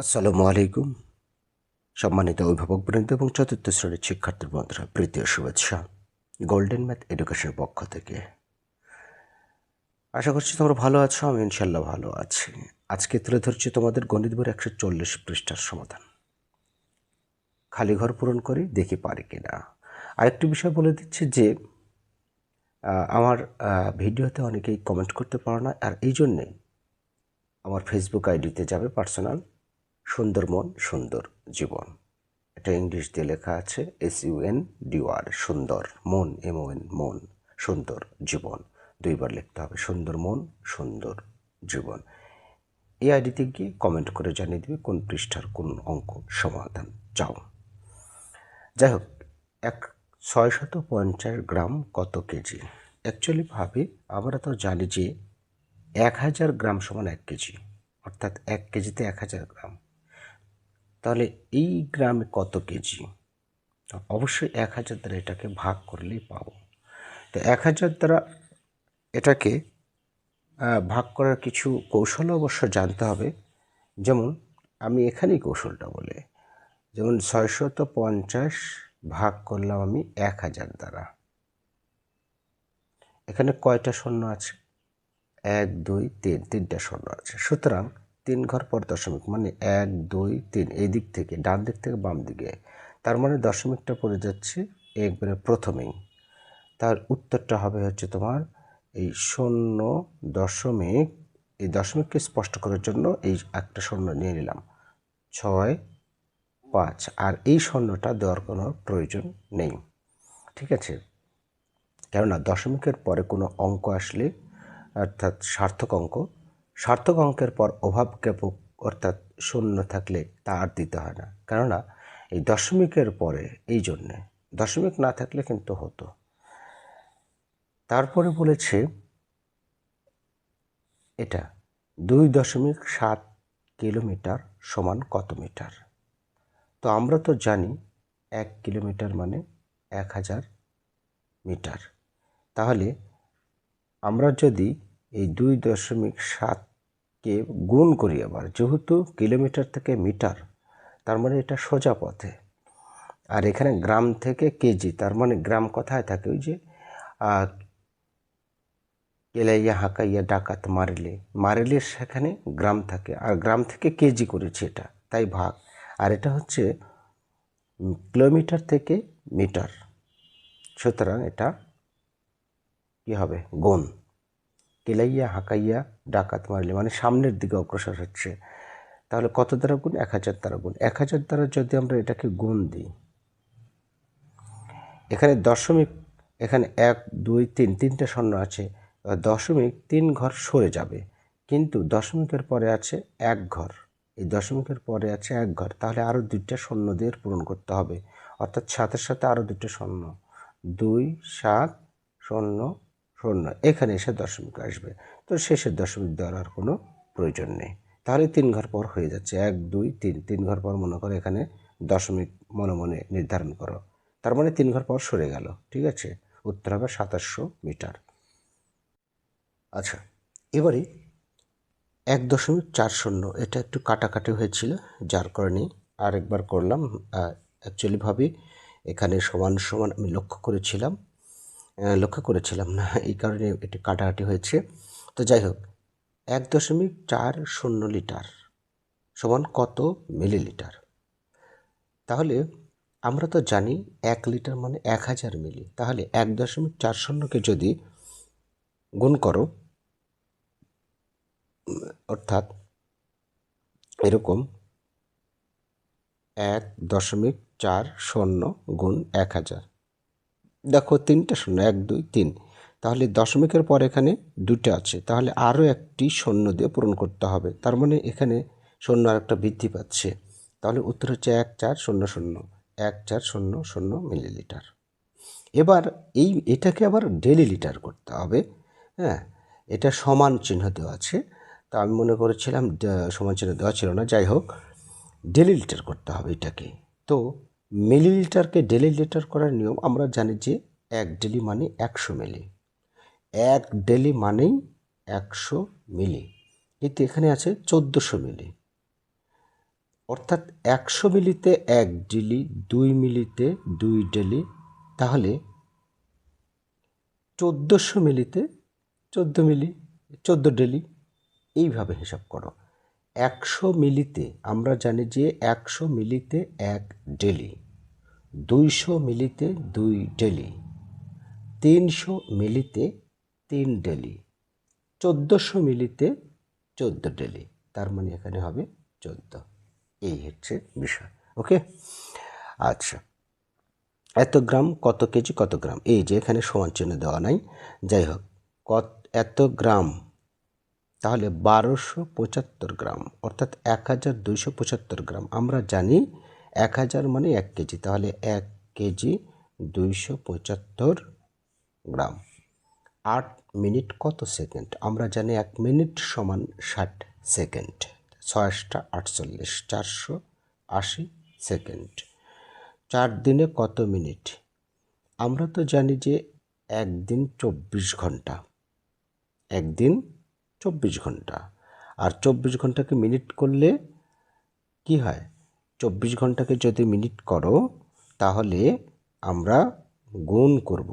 আসসালামু আলাইকুম। সম্মানিত অভিভাবকবৃন্দ এবং চতুর্থ শ্রেণীর শিক্ষার্থী বন্ধুরা, প্রীতীয় শুভেচ্ছা গোল্ডেন ম্যাথ এডুকেশনের পক্ষ থেকে। আশা করছি তোমরা ভালো আছো। আমি ইনশাল্লাহ ভালো আছি। আজকে তুলে ধরছি তোমাদের গণিত বইয়ের 140 পৃষ্ঠার সমাধান। খালি ঘর পূরণ করি, দেখি পারি কিনা। আরেকটি বিষয় বলে দিচ্ছি যে আমার ভিডিওতে অনেকেই কমেন্ট করতে পারো না, আর এই জন্যেই আমার ফেসবুক আইডিতে যাবে, পার্সোনাল, সুন্দর মন সুন্দর জীবন। এটা ইংলিশ দিয়ে লেখা আছে SUNDOR, সুন্দর মন, MON, মন, সুন্দর জীবন। দুইবার লিখতে হবে, সুন্দর মন সুন্দর জীবন। এই আইডিতে গিয়ে কমেন্ট করে জানিয়ে দিবে কোন পৃষ্ঠার কোন অঙ্ক সমাধান চাও। যাই হোক, 650 গ্রাম কত কেজি? অ্যাকচুয়ালি ভাবে আমরা তো জানি যে 1000 গ্রাম সমান 1 কেজি, অর্থাৎ 1 কেজিতে 1000 গ্রাম। তাহলে এই গ্রামে কত কেজি? অবশ্যই 1000 দ্বারা এটাকে ভাগ করলেই পাবো। তো 1000 দ্বারা এটাকে ভাগ করার কিছু কৌশল অবশ্য জানতে হবে। যেমন আমি এখানেই কৌশলটা বলি, যেমন 650 ভাগ করলাম আমি 1000 দ্বারা। এখানে কয়টা শূন্য আছে? 1 2 3, তিনটা শূন্য আছে। সুতরাং 3 ঘর পর দশমিক, মানে 1 2 3, এই দিক থেকে, ডান দিক থেকে বাম দিকে। তার মানে দশমিকটা পড়ে যাচ্ছে একবারে প্রথমেই। তার উত্তরটা হবে হচ্ছে তোমার এই 0., এই দশমিককে স্পষ্ট করার জন্য এই একটা শূন্য নিয়ে নিলাম, 6 5। আর এই শূন্যটা দেওয়ার কোনো প্রয়োজন নেই, ঠিক আছে? কেননা দশমিকের পরে কোনো অঙ্ক আসলে, অর্থাৎ সার্থক অঙ্কের পর অভাবজ্ঞাপক অর্থাৎ শূন্য থাকলে তা আর দিতে হয় না। কেননা এই দশমিকের পরে, এই জন্যে দশমিক না থাকলে কিন্তু হতো। তারপরে বলেছে এটা 2.7 কিলোমিটার সমান কত মিটার? তো আমরা তো জানি 1 কিলোমিটার মানে 1000 মিটার। তাহলে আমরা যদি এই 2.7কে গুণ করি, আবার যেহেতু কিলোমিটার থেকে মিটার, তার মানে এটা সোজা পথে। আর এখানে গ্রাম থেকে কেজি, তার মানে গ্রাম কোথায় থাকে? ওই যে কেলাইয়া হাঁকাইয়া ডাকাত মারিলে, মারিলে সেখানে গ্রাম থাকে, আর গ্রাম থেকে কেজি করেছে এটা, তাই ভাগ। আর এটা হচ্ছে কিলোমিটার থেকে মিটার, সুতরাং এটা কি হবে? গুণ। কেলাইয়া হাঁকাইয়া ডাকাত মারিলে মানে সামনের দিকে অগ্রসর হচ্ছে। তাহলে কত দ্বারা গুণ? 1000 দ্বারা গুণ। 1000 দ্বারা যদি আমরা এটাকে গুণ দিই, এখানে দশমিক, এখানে 1 2 3, তিনটে শূন্য আছে, দশমিক 3 ঘর সরে যাবে, কিন্তু দশমিকের পরে আছে 1 ঘর, এই দশমিকের পরে আছে 1 ঘর, তাহলে আরও 2টা শূন্য দিয়ে পূরণ করতে হবে, অর্থাৎ 7-এর সাথে আরও 2টা শূন্য, 2 7 0 0, এখানে এসে দশমিক আসবে। তো শেষের দশমিক দেওয়ার আর কোনো প্রয়োজন নেই। তাহলে 3 ঘর পর হয়ে যাচ্ছে 1 2 3, 3 ঘর পর মনে করো এখানে দশমিক মনে মনে নির্ধারণ করো, তার মানে 3 ঘর পর সরে গেল, ঠিক আছে? উত্তর হবে 2700 মিটার। আচ্ছা, এবারে 1.40, এটা একটু কাটাকাটি হয়েছিল, যার কারণে আরেকবার করলাম। অ্যাকচুয়ালি ভাবে এখানে সমান সমান আমি লক্ষ্য করেছিলাম না, এই কারণে একটু কাটাকাটি হয়েছে। তো যাই হোক, 1.40 লিটার সমান কত মিলিলিটার? তাহলে আমরা তো জানি 1 লিটার মানে 1000 মিলি। তাহলে 1.40কে যদি গুণ করো, অর্থাৎ এরকম 1.40 গুণ 1000, দেখো 3টে শূন্য, 1 2 3, তাহলে দশমিকের পর এখানে 2টা আছে, তাহলে আরও একটি শূন্য দিয়ে পূরণ করতে হবে, তার মানে এখানে শূন্য আর একটা বৃদ্ধি পাচ্ছে। তাহলে উত্তর হচ্ছে 1400 মিলিলিটার। এবার এটাকে আবার ডেলি লিটার করতে হবে। হ্যাঁ, এটা সমান চিহ্ন দেওয়া আছে, তা আমি মনে করেছিলাম সমান চিহ্ন দেওয়া ছিল না। যাই হোক, ডেলি লিটার করতে হবে এটাকে। তো মিলিলিটারকে ডেলি লিটার করার নিয়ম আমরা জানি যে 1 ডেলি মানে 100 মিলি, 1 ডেলি মানেই 100 মিলি, কিন্তু এখানে আছে 1400 মিলি। অর্থাৎ 100 মিলিতে 1 ডেলি, 2 মিলিতে 2 ডেলি, তাহলে 1400 মিলিতে 14 মিলি, 14 ডেলি। এইভাবে হিসাব করো। 100 মিলিতে আমরা জানি যে 100 মিলিতে 1 ডেলি, 200 মিলিতে 2 ডেলি, 300 মিলিতে 3 ডেলি, 1400 মিলিতে 14 ডেলি। তার মানে এখানে হবে 14। এই হচ্ছে বিষয়। ওকে, আচ্ছা, এত গ্রাম কত কেজি কত গ্রাম, এই যে এখানে সমান চিহ্ন দেওয়া নাই, যাই হোক, এত গ্রাম তাহলে 1275 গ্রাম, অর্থাৎ 1275 গ্রাম। আমরা জানি 1000 মানে 1 কেজি, তাহলে 1 কেজি 275 গ্রাম। 8 মিনিট কত সেকেন্ড, আমরা জানি 1 মিনিট সমান 60 সেকেন্ড, 6 48, 480 সেকেন্ড। 4 দিনে কত মিনিট, আমরা তো জানি যে একদিন 24 ঘন্টা, একদিন 24 ঘন্টা, আর 24 ঘন্টাকে মিনিট করলে কি হয়, 24 ঘন্টাকে যদি মিনিট করো তাহলে আমরা গুণ করব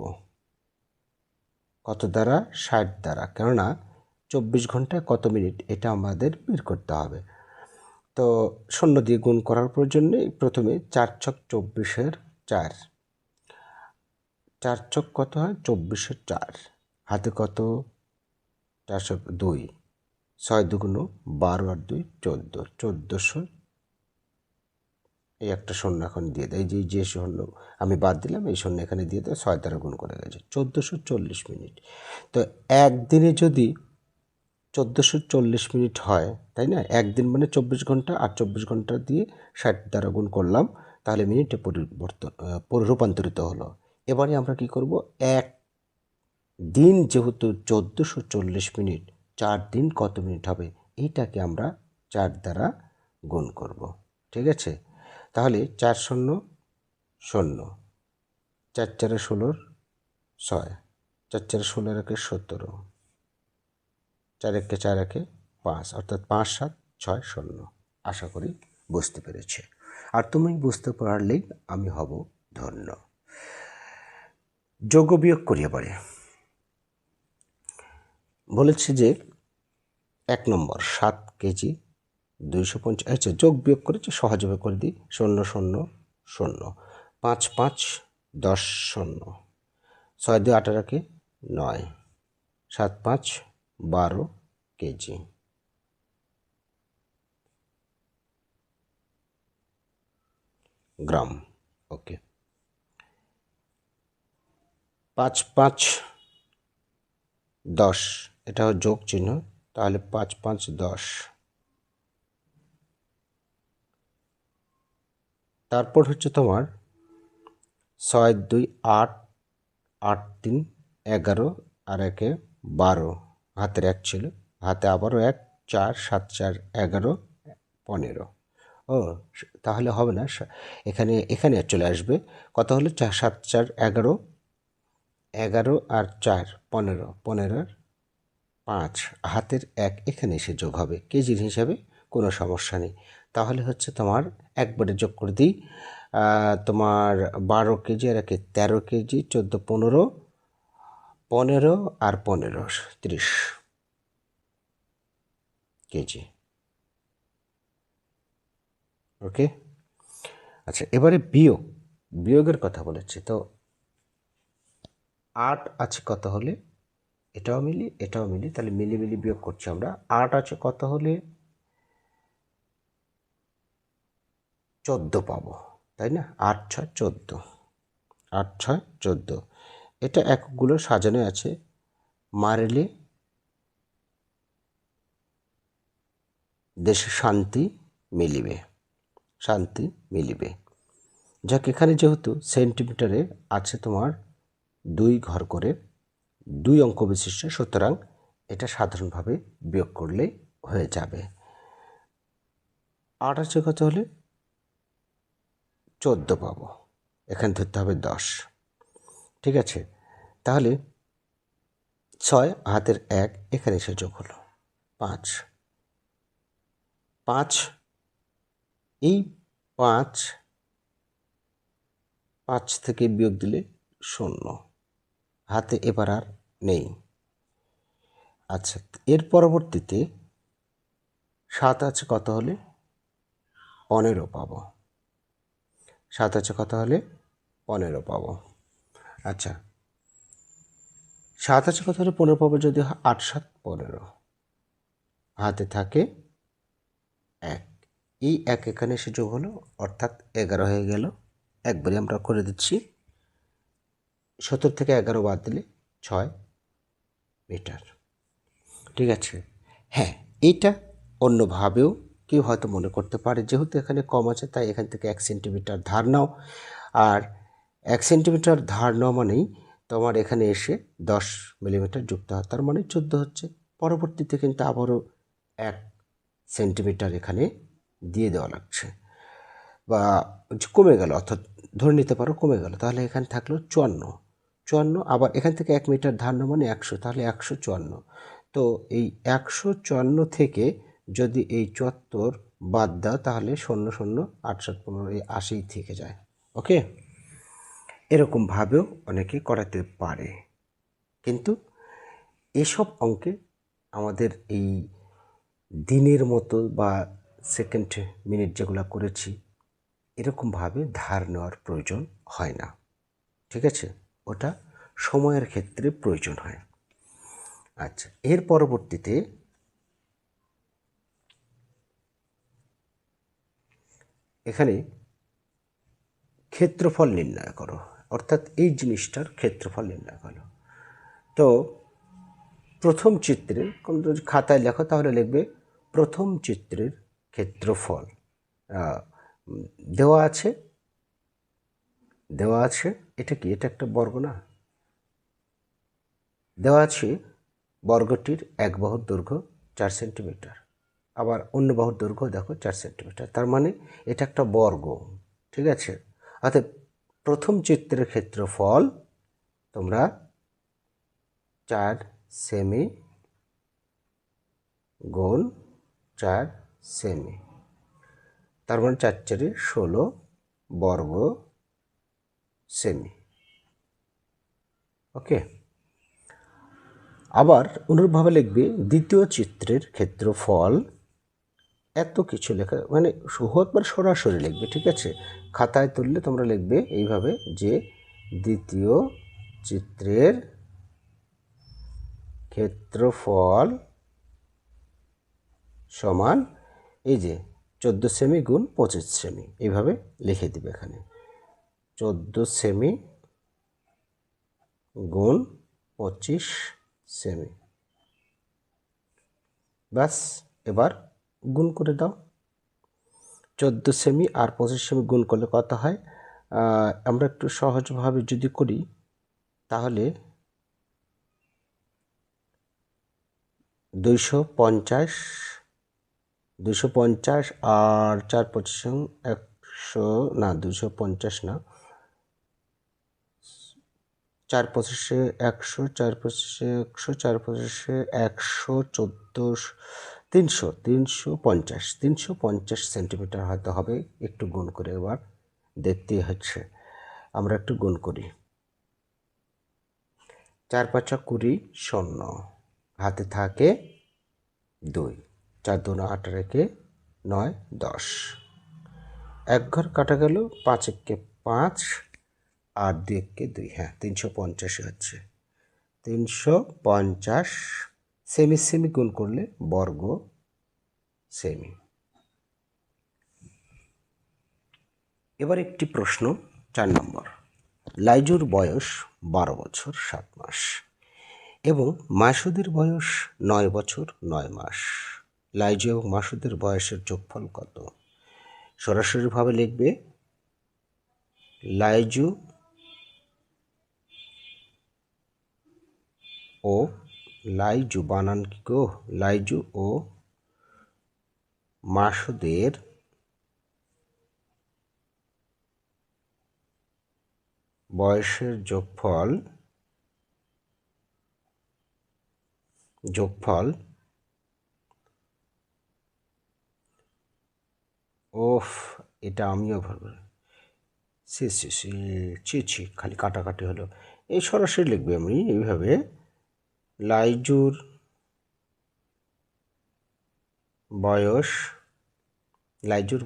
কত দ্বারা, 60 দ্বারা, কেননা 24 ঘন্টায় কত মিনিট এটা আমাদের বের করতে হবে। তো 0 দিয়ে গুণ করার প্রয়োজন নেই, প্রথমে 4 ছক 24-এর 4, 4 ছক কত হয় 24-এর 4, হাতে কত 402, 6 দুগুণ 12 আর 2 14, 1400, এই একটা শূন্য এখন দিয়ে দেয়, যে শূন্য আমি বাদ দিলাম এই শূন্য এখানে দিয়ে দেয়, 6 দ্বারা গুণ করে গেছে 1440 মিনিট। তো একদিনে যদি 1440 মিনিট হয়, তাই না, একদিন মানে 24 ঘন্টা, আর 24 ঘন্টা দিয়ে 60 দ্বারা গুণ করলাম, তাহলে মিনিটে রূপান্তরিত হলো। এবারে আমরা কি করব, এক দিন যেহেতু 1440 মিনিট, 4 দিন কত মিনিট হবে, এইটাকে আমরা 4 দ্বারা গুণ করব। ঠিক আছে, তাহলে 4 শূন্য 0, 4 4 16, 6, 4 4 16 একে 17, 4 একে 4 একে 5, অর্থাৎ 5 7 6 0। আশা করি বুঝতে পেরেছে, আর তুমি বুঝতে পারলেই আমি হব ধন্য। যোগ বিয়োগ করি এবারে। বলেছে যে 1 নম্বর 7 কেজি 250, আচ্ছা যোগ বিয়োগ করেছে, সহজভাবে করে দিই, 0 0 0, 5 5 10 0, 6 2 18 কে 9, 7 5 12 কেজি। গ্রাম। ওকে, 5 5 10, এটা যোগ চিহ্ন, তাহলে 5 5 10, তারপর হচ্ছে তোমার 6 2 8, 8 3 11, আর 1 12, হাতের 1 ছিল, হাতে আবারও 1, 4 7 4 11 15। ও তাহলে হবে না, এখানে চলে আসবে, কত হলো 4 7 4 11, 11 আর 4 15, 15 5, হাতের 1 এখানে এসে যোগ হবে কেজির হিসাবে, কোনো সমস্যা নেই। তাহলে হচ্ছে তোমার একবারে যোগ করে দিই, তোমার 12 কেজি আর 1 13 কেজি, 14 15, 15 আর 15 30 কেজি। ওকে, আচ্ছা এবারে বিয়োগের কথা বলেছি, তো 8 আছে কত হলে, এটাও মিলি এটাও মিলি, তাহলে মিলি মিলি বিয়োগ করছি আমরা। 8 আছে কত হলে 14 পাবো, তাই না, 8 6 14, 8 6 14। এটা একগুলো সাজানো আছে, মারলে দেশে শান্তি মিলিবে, শান্তি মিলিবে। যাক, এখানে যেহেতু সেন্টিমিটারে আছে তোমার 2 ঘর করে 2 অঙ্ক বিশিষ্ট, সুতরাং এটা সাধারণভাবে বিয়োগ করলে হয়ে যাবে। 8 আছে কত হলে 14 পাবো, এখানে ধরতে হবে 10। ঠিক আছে, তাহলে 6 হাতের 1 এখানে এসে যোগ হলো 5, 5 এই 5 থেকে বিয়োগ দিলে 0, হাতে এবার আর নেই। আচ্ছা, এর পরবর্তীতে 7 আছে কত হলে 15 পাবো। 7 আছে কত হলে 15 পাবো। আচ্ছা, 7 আছে কত হলে 15 পাবো, যদি 8 7 15, হাতে থাকে 1। এই 1 এখানে এসে যোগ হলো, অর্থাৎ 11 হয়ে গেল। একবারে আমরা করে দিচ্ছি। 70 থেকে 11 বাদ দিলে 6 মিটার। ঠিক আছে। হ্যাঁ, এইটা অন্যভাবেও কেউ হয়তো মনে করতে পারে, যেহেতু এখানে কম আছে তাই এখান থেকে 1 সেন্টিমিটার ধার নাও। আর 1 সেন্টিমিটার ধার নেওয়া মানেই তোমার এখানে এসে 10 মিলিমিটার যুক্ত হয়, তার মানে 14 হচ্ছে। পরবর্তীতে কিন্তু আবারও 1 সেন্টিমিটার এখানে দিয়ে দেওয়া লাগছে, বা কমে গেল, অর্থাৎ ধরে নিতে পারো কমে গেল। তাহলে এখানে থাকলো 54, আবার এখান থেকে 1 মিটার ধার নেওয়া মানে 100, তাহলে 154। তো এই 154 থেকে যদি এই 74 বাদ দাও তাহলে 0 0 8 7 15 এই 80 থেকে যায়। ওকে, এরকমভাবেও অনেকে করাতে পারে, কিন্তু এসব অঙ্কে আমাদের এই দিনের মতো বা সেকেন্ড মিনিট যেগুলো করেছি এরকমভাবে ধার নেওয়ার প্রয়োজন হয় না। ঠিক আছে, ওটা সময়ের ক্ষেত্রে প্রয়োজন হয়। আচ্ছা, এর পরবর্তীতে এখানে ক্ষেত্রফল নির্ণয় করো, অর্থাৎ এই জিনিসটার ক্ষেত্রফল নির্ণয় করো। তো প্রথম চিত্রে যদি খাতায় লেখো তাহলে লিখবে প্রথম চিত্রের ক্ষেত্রফল। দেওয়া আছে এটা কি, এটা একটা বর্গ না? দেওয়া আছে বর্গটির এক বাহুর দৈর্ঘ্য 4 সেন্টিমিটার, আবার অন্য বাহুর দৈর্ঘ্য দেখো 4 সেন্টিমিটার, তার মানে এটা একটা বর্গ। ঠিক আছে, অর্থাৎ প্রথম চিত্রের ক্ষেত্রফল তোমরা 4 সেমি গুণ 4 সেমি, তার মানে 4 4 16 বর্গ সেমি। ওকে, আবার অনুরূপভাবে লিখবে দ্বিতীয় চিত্রের ক্ষেত্রফল, এত কিছু লেখা মানে একবার সরাসরি লিখবে। ঠিক আছে, খাতায় তুললে তোমরা লিখবে এইভাবে যে দ্বিতীয় চিত্রের ক্ষেত্রফল সমান এই যে 14 সেমি গুণ 25 সেমি, এইভাবে লিখে দিবে এখানে 14 সেমি গুণ 25 সেমি। ব্যাস, এবার গুণ করে দাও। 14 সেমি আর 25 সেমি গুণ করলে কত হয়? আমরা একটু সহজভাবে যদি করি তাহলে 250 আর 4 25 100 না, 250 না, 4 25 100, 4 25 100, 4 25 114 350 সেন্টিমিটার হয়তো হবে। একটু গুণ করে এবার দেখতেই হচ্ছে, আমরা একটু গুণ করি। 4 5 20 0, হাতে থাকে 2, 4 2 8 রেখে 9 10, এক ঘর কাটা গেল, 5 1 5 আর 2 1 2, হ্যাঁ 350 হচ্ছে। 350 সেমি সেমি গুণ করলে বর্গ সেমি। এবার একটি প্রশ্ন 4 নম্বর। লাইজুর বয়স 12 বছর 7 মাস এবং মাসুদের বয়স 9 বছর 9 মাস। লাইজু এবং মাসুদের বয়সের যোগফল কত? সরাসরিভাবে লিখবে লাইজু ও লাইজু, বানান কি গো, লাইজু ও মাসুদের বয়সের যোগফল ওফ, এটা আমিও ভাবি। সি সি সি, ছি ছি, খালি কাটাকাটি হলো। এই সরাসরি লিখবে আমি এইভাবে, লাইজুর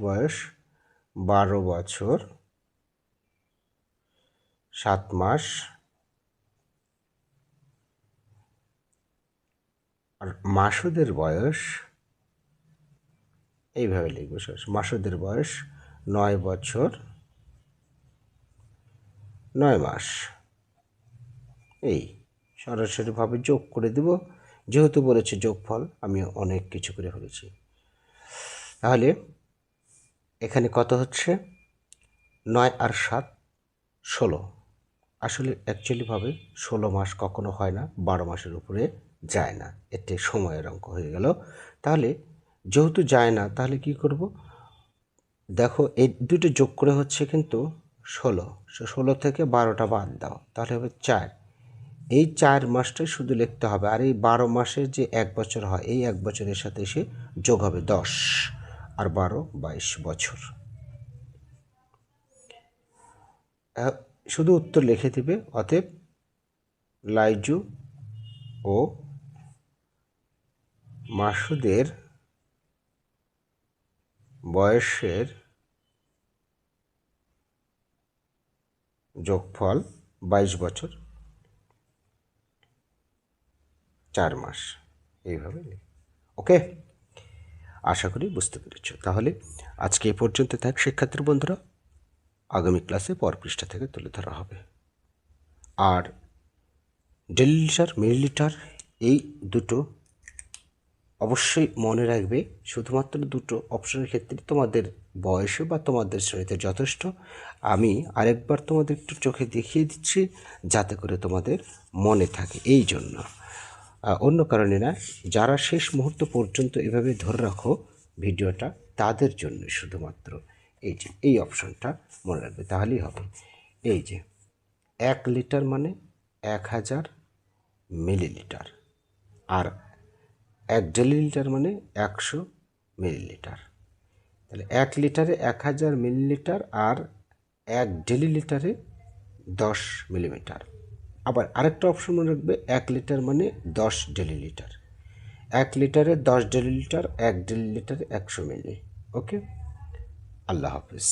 বয়স 12 বছর 7 মাস, আর মাসুদের বয়স এইভাবে লিখবে, মাসুদের বয়স 9 বছর 9 মাস। এই সরাসরিভাবে যোগ করে দেব, যেহেতু বলেছে যোগফল আমি অনেক কিছু করে ফেলেছি। তাহলে এখানে কত হচ্ছে? 9 আর 7 16। আসলে অ্যাকচুয়ালিভাবে 16 মাস কখনো হয় না, 12 মাসের উপরে যায় না, এতে সময়ের অঙ্ক হয়ে গেল। তাহলে যেহেতু যায় না, তাহলে কি করব? দেখো এই দুটো যোগ করে হচ্ছে কিন্তু 16, 16 থেকে 12টা বাদ দাও, তাহলে হবে 4। এই 4 মাসটাই শুধু লিখতে হবে, আর এই 12 মাসের যে 1 বছর হয়, এই 1 বছরের সাথে এসে যোগ হবে 10, আর 12 22 বছর। শুধু উত্তর লিখে দিবে। অতএব লাইজু ও মাসুদের বয়সের যোগফল 22 বছর 4 মাস। এইভাবে ওকে, আশা করি বুঝতে পেরেছ। তাহলে আজকে এই পর্যন্ত থাক শিক্ষার্থী বন্ধুরা, আগামী ক্লাসে পর পৃষ্ঠা থেকে তুলে ধরা হবে। আর ডেলিলিটার, মিলিলিটার এই দুটো অবশ্যই মনে রাখবে। শুধুমাত্র দুটো অপশনের ক্ষেত্রে তোমাদের বয়সে বা তোমাদের শ্রেণীতে যথেষ্ট। আমি আরেকবার তোমাদের একটু চোখে দেখিয়ে দিচ্ছি, যাতে করে তোমাদের মনে থাকে। এই জন্য, অন্য কারণে না। যারা শেষ মুহূর্ত পর্যন্ত এভাবে ধরে রাখো ভিডিওটা, তাদের জন্য শুধুমাত্র এই যে এই অপশনটা মনে রাখবে, তাহলেই হবে। এই যে 1 লিটার মানে 1000 মিলিলিটার, আর 1 ডেলিলিটার মানে 100 মিলিলিটার। তাহলে 1 লিটারে 1000 মিলিলিটার, আর 1 ডেলিলিটারে 10 মিলিমিটার। আবার আরেকটা অপশন মনে রাখবে, 1 লিটার মানে 10 ডেলিলিটার। 1 লিটারে 10 ডেলিলিটার, 1 ডেলিলিটারে 100 মিলি। ওকে, আল্লাহ হাফিজ।